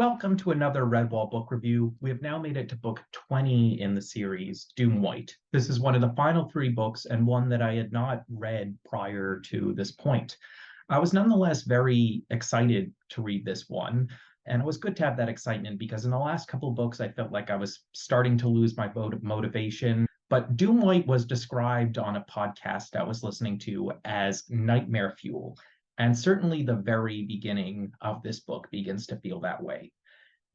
Welcome to another Redwall book review. We have now made it to book 20 in the series, Doomwyte. This is one of the final three books and one that I had not read prior to this point. I was nonetheless very excited to read this one, and it was good to have that excitement because in the last couple of books, I felt like I was starting to lose my motivation. But Doomwyte was described on a podcast I was listening to as nightmare fuel. And certainly the very beginning of this book begins to feel that way.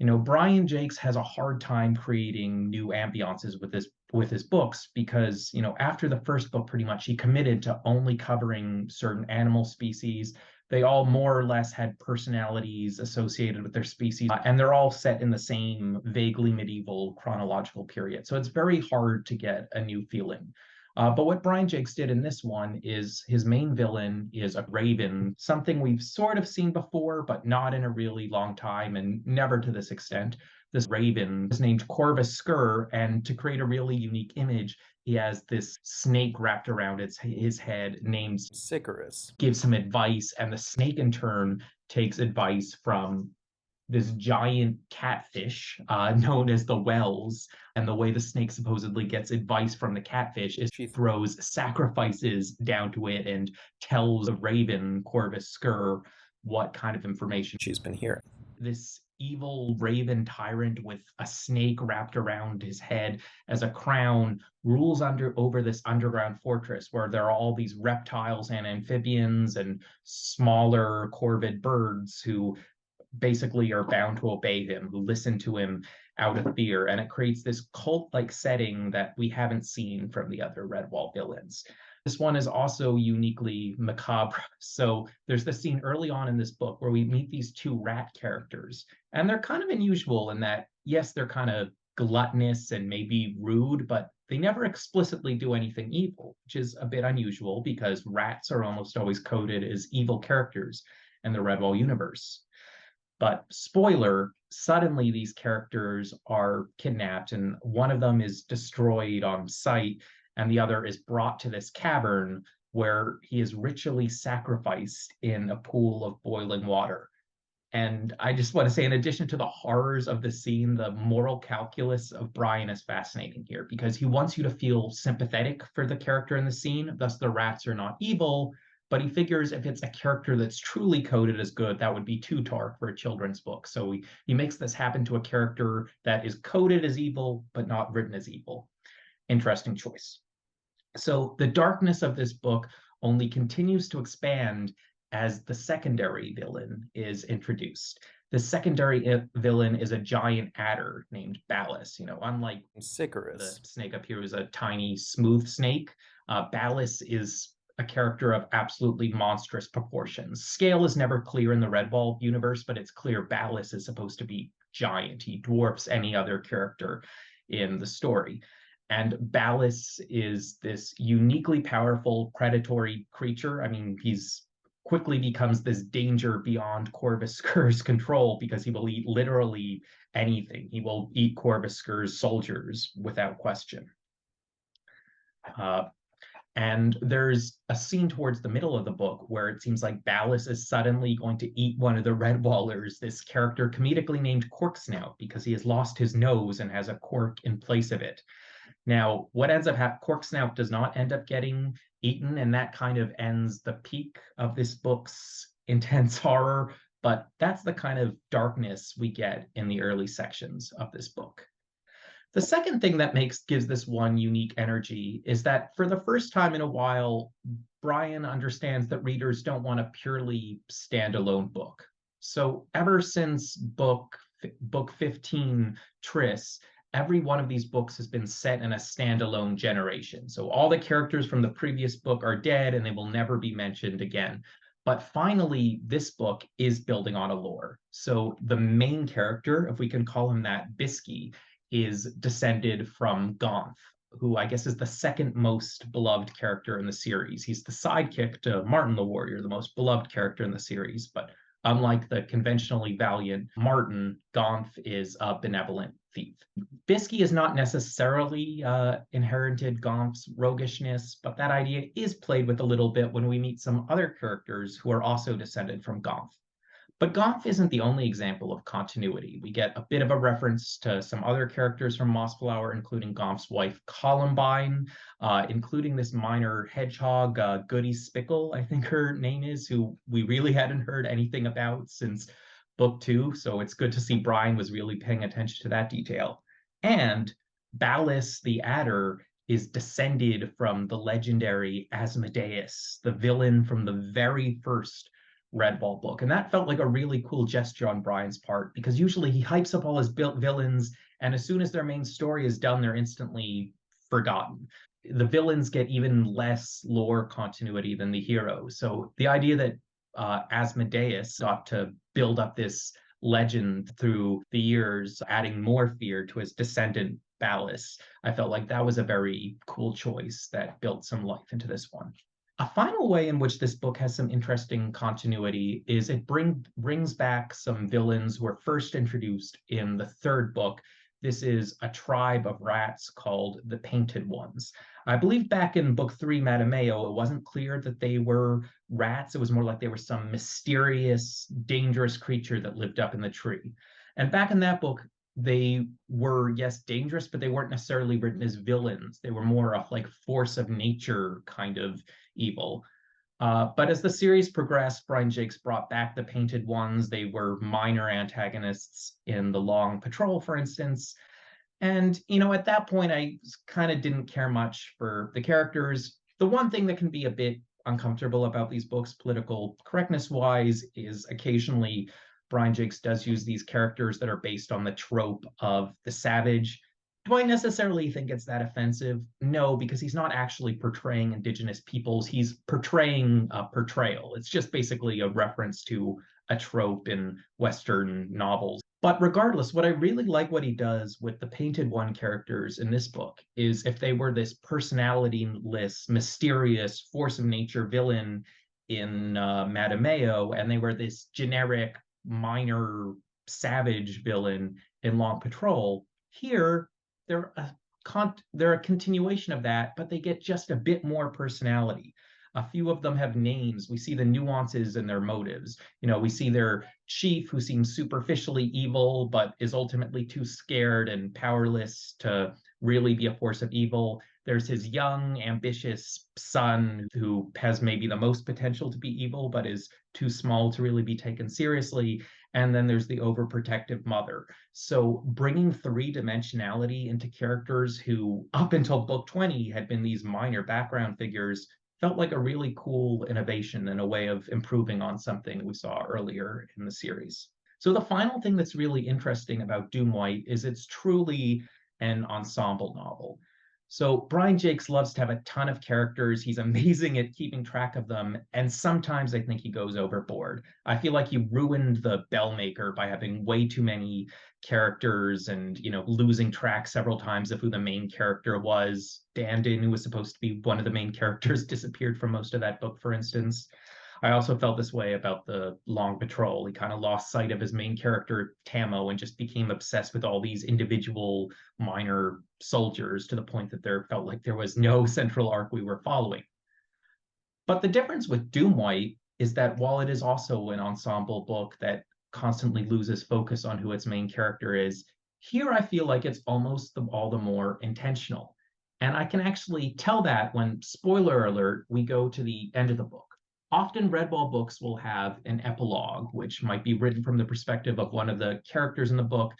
Brian Jakes has a hard time creating new ambiances with his books because, after the first book, pretty much he committed to only covering certain animal species. They all more or less had personalities associated with their species, and they're all set in the same vaguely medieval chronological period. So it's very hard to get a new feeling. But what Brian Jakes did in this one is his main villain is a raven, something we've sort of seen before, but not in a really long time and never to this extent. This raven is named Corvus Skur, and to create a really unique image, he has this snake wrapped around his head named Sicarus. Gives him advice, and the snake in turn takes advice from this giant catfish known as the Wells. And the way the snake supposedly gets advice from the catfish is she throws sacrifices down to it and tells the raven, Corvus Skur, what kind of information she's been hearing. This evil raven tyrant with a snake wrapped around his head as a crown rules over this underground fortress where there are all these reptiles and amphibians and smaller corvid birds who basically are bound to obey him, who listen to him out of fear. And it creates this cult-like setting that we haven't seen from the other Redwall villains. This one is also uniquely macabre. So there's this scene early on in this book where we meet these two rat characters. And they're kind of unusual in that, yes, they're kind of gluttonous and maybe rude, but they never explicitly do anything evil, which is a bit unusual because rats are almost always coded as evil characters in the Redwall universe. But spoiler, suddenly these characters are kidnapped, and one of them is destroyed on sight, and the other is brought to this cavern where he is ritually sacrificed in a pool of boiling water. And I just want to say, in addition to the horrors of the scene, the moral calculus of Brian is fascinating here because he wants you to feel sympathetic for the character in the scene. Thus, the rats are not evil, but he figures if it's a character that's truly coded as good, that would be too dark for a children's book. So he makes this happen to a character that is coded as evil, but not written as evil. Interesting choice. So the darkness of this book only continues to expand as the secondary villain is introduced. The secondary villain is a giant adder named Ballus. Unlike Sicarus, the snake up here is a tiny, smooth snake. Ballus is a character of absolutely monstrous proportions. Scale is never clear in the Redwall universe, but it's clear Ballus is supposed to be giant. He dwarfs any other character in the story. And Ballus is this uniquely powerful predatory creature. I mean, he's quickly becomes this danger beyond Corvus Skur's control because he will eat literally anything. He will eat Corvus Skur's soldiers without question. And there's a scene towards the middle of the book where it seems like Ballus is suddenly going to eat one of the Redwallers, this character comedically named Corksnout, because he has lost his nose and has a cork in place of it. Now, what ends up happening, Corksnout does not end up getting eaten, and that kind of ends the peak of this book's intense horror, but that's the kind of darkness we get in the early sections of this book. The second thing that gives this one unique energy is that for the first time in a while, Brian understands that readers don't want a purely standalone book. So ever since book 15, Triss, every one of these books has been set in a standalone generation. So all the characters from the previous book are dead and they will never be mentioned again. But finally, this book is building on a lore. So the main character, if we can call him that, Bisky, is descended from Gonth, who I guess is the second most beloved character in the series. He's the sidekick to Martin the Warrior, the most beloved character in the series. But unlike the conventionally valiant Martin, Gonth is a benevolent thief. Bisky is not necessarily inherited Gonth's roguishness, but that idea is played with a little bit when we meet some other characters who are also descended from Gonth. But Gomph isn't the only example of continuity. We get a bit of a reference to some other characters from Mossflower, including Gomph's wife, Columbine, including this minor hedgehog, Goody Spickle, I think her name is, who we really hadn't heard anything about since book two. So it's good to see Brian was really paying attention to that detail. And Ballas the Adder is descended from the legendary Asmodeus, the villain from the very first Redwall book. And that felt like a really cool gesture on Brian's part because usually he hypes up all his villains, and as soon as their main story is done, they're instantly forgotten. The villains get even less lore continuity than the heroes. So the idea that Asmodeus got to build up this legend through the years, adding more fear to his descendant Ballas, I felt like that was a very cool choice that built some life into this one. A final way in which this book has some interesting continuity is it brings back some villains who were first introduced in the third book. This is a tribe of rats called the Painted Ones. I believe back in book three, Madameo, it wasn't clear that they were rats. It was more like they were some mysterious, dangerous creature that lived up in the tree. And back in that book, they were, yes, dangerous, but they weren't necessarily written as villains. They were more of like force of nature kind of evil. But as the series progressed, Brian Jakes brought back the Painted Ones. They were minor antagonists in the Long Patrol, for instance. And, at that point, I kind of didn't care much for the characters. The one thing that can be a bit uncomfortable about these books, political correctness wise, is occasionally Brian Jakes does use these characters that are based on the trope of the savage. Do I necessarily think it's that offensive? No, because he's not actually portraying Indigenous peoples. He's portraying a portrayal. It's just basically a reference to a trope in Western novels. But regardless, what I really like what he does with the Painted One characters in this book is if they were this personality-less, mysterious, force of nature villain in Madameo, and they were this generic, minor, savage villain in Long Patrol, here they're they're a continuation of that, but they get just a bit more personality. A few of them have names. We see the nuances in their motives. We see their chief who seems superficially evil, but is ultimately too scared and powerless to really be a force of evil. There's his young, ambitious son who has maybe the most potential to be evil, but is too small to really be taken seriously. And then there's the overprotective mother. So bringing three-dimensionality into characters who, up until book 20, had been these minor background figures felt like a really cool innovation and a way of improving on something we saw earlier in the series. So the final thing that's really interesting about Doomwyte is it's truly an ensemble novel. So Brian Jakes loves to have a ton of characters. He's amazing at keeping track of them. And sometimes I think he goes overboard. I feel like he ruined the Bellmaker by having way too many characters and, losing track several times of who the main character was. Dandin, who was supposed to be one of the main characters, disappeared from most of that book, for instance. I also felt this way about the Long Patrol. He kind of lost sight of his main character, Tamo, and just became obsessed with all these individual minor soldiers to the point that there felt like there was no central arc we were following. But the difference with Doomwyte is that while it is also an ensemble book that constantly loses focus on who its main character is, here I feel like it's almost all the more intentional. And I can actually tell that when, spoiler alert, we go to the end of the book. Often Redwall books will have an epilogue, which might be written from the perspective of one of the characters in the book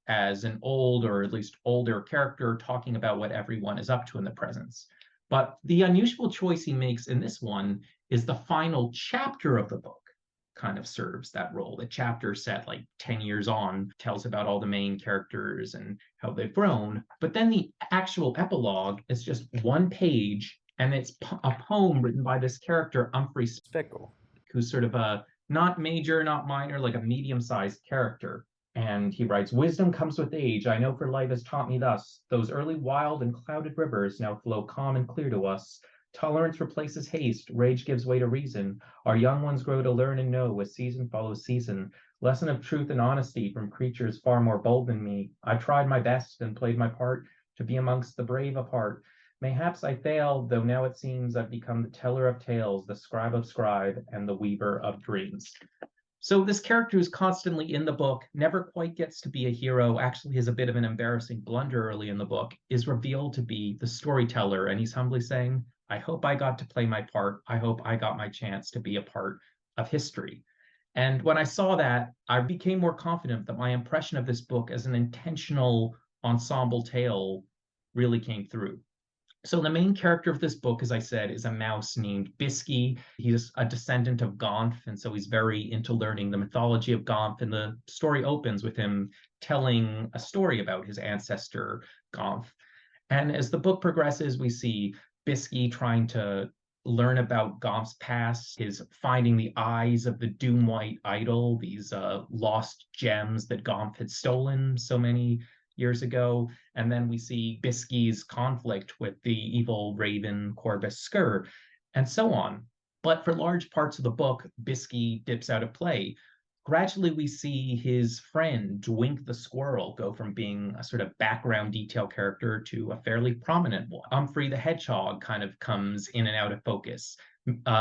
as an old or at least older character talking about what everyone is up to in the presence. But the unusual choice he makes in this one is the final chapter of the book kind of serves that role. The chapter set like 10 years on tells about all the main characters and how they've grown. But then the actual epilogue is just one page, and it's a poem written by this character, Humphrey Spickle, who's sort of a not major, not minor, like a medium-sized character. And he writes, "Wisdom comes with age. I know, for life has taught me thus. Those early wild and clouded rivers now flow calm and clear to us. Tolerance replaces haste. Rage gives way to reason. Our young ones grow to learn and know as season follows season. Lesson of truth and honesty from creatures far more bold than me. I tried my best and played my part to be amongst the brave apart. Mayhaps I failed, though now it seems I've become the teller of tales, the scribe of scribe, and the weaver of dreams." So this character who's constantly in the book, never quite gets to be a hero, actually has a bit of an embarrassing blunder early in the book, is revealed to be the storyteller. And he's humbly saying, I hope I got to play my part. I hope I got my chance to be a part of history. And when I saw that, I became more confident that my impression of this book as an intentional ensemble tale really came through. So the main character of this book, as I said, is a mouse named Bisky. He's a descendant of Gonf, and so he's very into learning the mythology of Gonf. And the story opens with him telling a story about his ancestor Gonf. And as the book progresses, we see Bisky trying to learn about Gonf's past, his finding the eyes of the Doomwyte idol, these lost gems that Gonf had stolen so many years ago. And then we see Bisky's conflict with the evil raven Corvus Skur, and so on. But for large parts of the book, Bisky dips out of play. Gradually, we see his friend, Dwink the squirrel, go from being a sort of background detail character to a fairly prominent one. Humphrey the hedgehog kind of comes in and out of focus.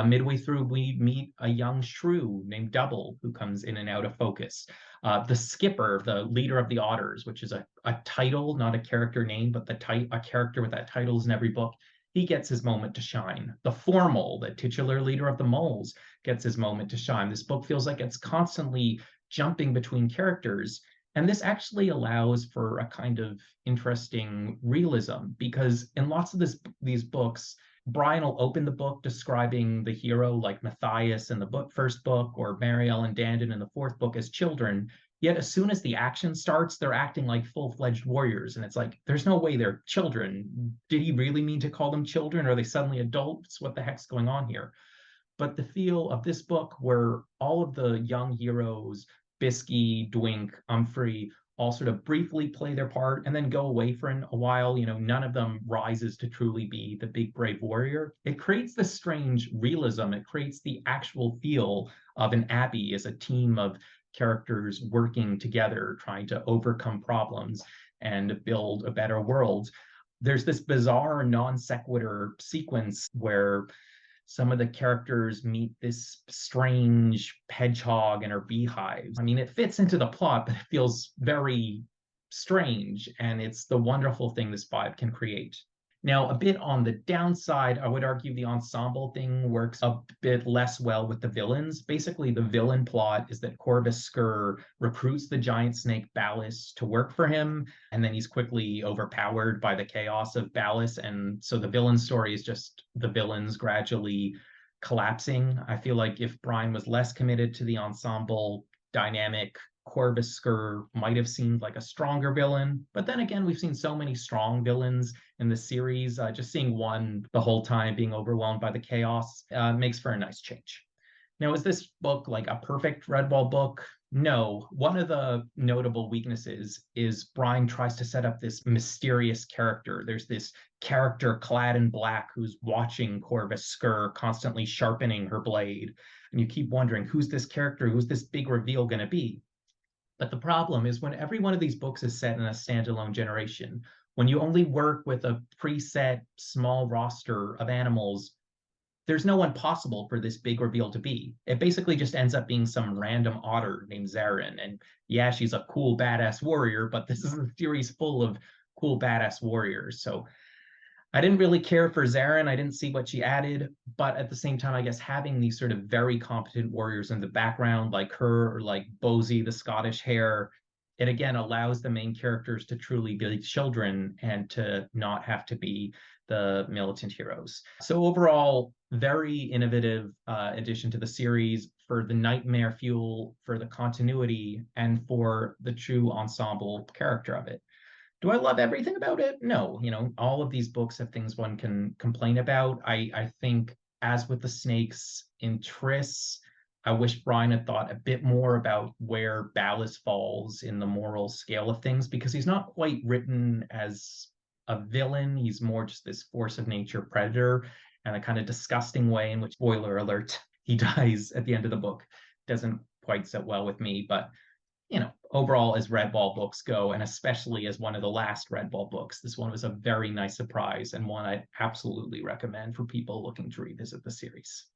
Midway through, we meet a young shrew named Double, who comes in and out of focus. The skipper, the leader of the otters, which is a title, not a character name, but a character with that title is in every book. He gets his moment to shine. The formal, the titular leader of the moles, gets his moment to shine. This book feels like it's constantly jumping between characters. And this actually allows for a kind of interesting realism because in lots of these books, Brian will open the book describing the hero like Matthias in the first book or Marielle and Dandon in the fourth book as children. Yet as soon as the action starts, they're acting like full-fledged warriors. And it's like, there's no way they're children. Did he really mean to call them children? Are they suddenly adults? What the heck's going on here? But the feel of this book where all of the young heroes, Bisky, Dwink, Humphrey, all sort of briefly play their part and then go away for a while. None of them rises to truly be the big brave warrior. It creates this strange realism. It creates the actual feel of an abbey as a team of characters working together, trying to overcome problems and build a better world. There's this bizarre non sequitur sequence where some of the characters meet this strange hedgehog and her beehives. I mean, it fits into the plot, but it feels very strange. And it's the wonderful thing this vibe can create. Now, a bit on the downside, I would argue the ensemble thing works a bit less well with the villains. Basically, the villain plot is that Corvus Skur recruits the giant snake Ballas to work for him, and then he's quickly overpowered by the chaos of Ballas. And so the villain story is just the villains gradually collapsing. I feel like if Brian was less committed to the ensemble dynamic, Corvus Skur might have seemed like a stronger villain. But then again, we've seen so many strong villains in the series. Just seeing one the whole time being overwhelmed by the chaos makes for a nice change. Now, is this book like a perfect Redwall book? No. One of the notable weaknesses is Brian tries to set up this mysterious character. There's this character clad in black who's watching Corvus Skur constantly sharpening her blade. And you keep wondering, who's this character? Who's this big reveal going to be? But the problem is when every one of these books is set in a standalone generation, when you only work with a preset small roster of animals, there's no one possible for this big reveal to be. It basically just ends up being some random otter named Zarin. And yeah, she's a cool, badass warrior, but this is a series full of cool, badass warriors. So I didn't really care for Zarin. I didn't see what she added, but at the same time, I guess having these sort of very competent warriors in the background, like her or like Bosie, the Scottish hare, it again allows the main characters to truly be children and to not have to be the militant heroes. So overall, very innovative addition to the series for the nightmare fuel, for the continuity, and for the true ensemble character of it. Do I love everything about it? No. All of these books have things one can complain about. I think, as with the snakes in Triss, I wish Brian had thought a bit more about where Ballas falls in the moral scale of things because he's not quite written as a villain. He's more just this force of nature predator and a kind of disgusting way in which, spoiler alert, he dies at the end of the book. Doesn't quite sit well with me, but overall, as Redwall books go, and especially as one of the last Redwall books, this one was a very nice surprise and one I absolutely recommend for people looking to revisit the series.